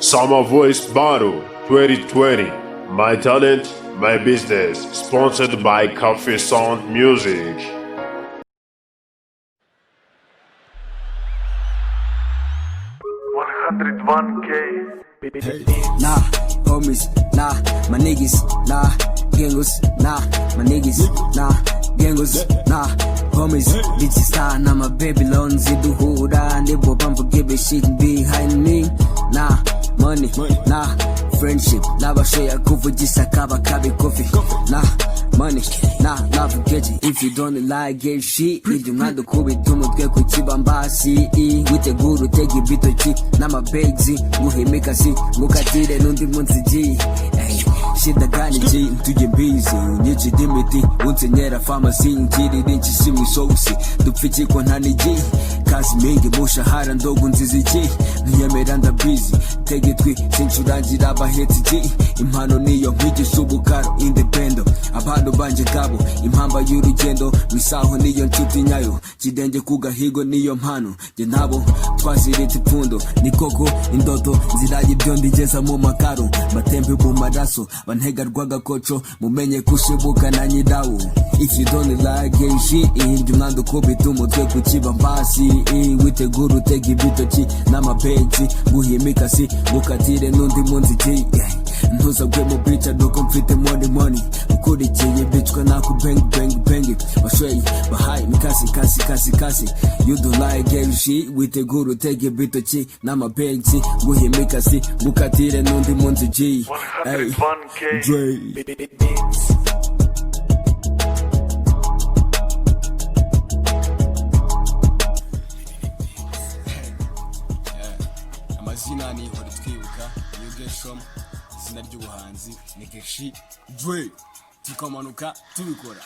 Summer Voice Battle 2020. My talent, my business. Sponsored by Coffee Sound Music. 101K. Nah, homies, nah, my niggas, nah, gangos, nah, my niggas, nah, gangos, nah, homies, bitches, nah, my Babylon, ziduhura, they will bump give a shit behind me, nah, money, nah, friendship, nah, bashaya kuvugisa kaba kabi coffee, nah, money, nah, forget it. If you don't like get shit, if you want to kubita umutwe ku kibambasi, witegura utega ibitoki n'amabegzi nguhemeka si ngukatire n'undi munsi ji shida gani ji tujye busy unyici dimiti unsenyera pharmacy nkirira inshyishi mu isosi dupfiki ko ntani ji kazi mingi mushahara ndogo nzizi ji ntiyemera ndabizi tega itwi sincurangira abahetsi ji impano niyo nkwigisha ubukaro independent abantu banje gabo impamba y'urugendo misaho niyo nshuti nyayo kidenge ku gahigo niyo mpano je nabo twaziretse ipfundo ni koko indoto ziraye ibyo ndigeza mu makaro batembe mu maraso bantega rwagakoco mumenye kushibuka na nyidawo if you don't like shit ndi mwando kubita umutwe ku kibambasi witegura utega ibitoki n'amabegzi guhimika si gukatire n'undi munsi ji ntuzagwe mu bica nuko mfite money ukurikiye bitchwa naku bang bashwey bahaye mikasi you don't like girl shit witegura utega ibitoki n'amabegzi guhimika si gukatire n'undi munsi ji 101K. Dre. Amazina ni hori twibuka Yugeshom izina ry'ubuhanzi ni Geshi Dre tukamanuka tubikora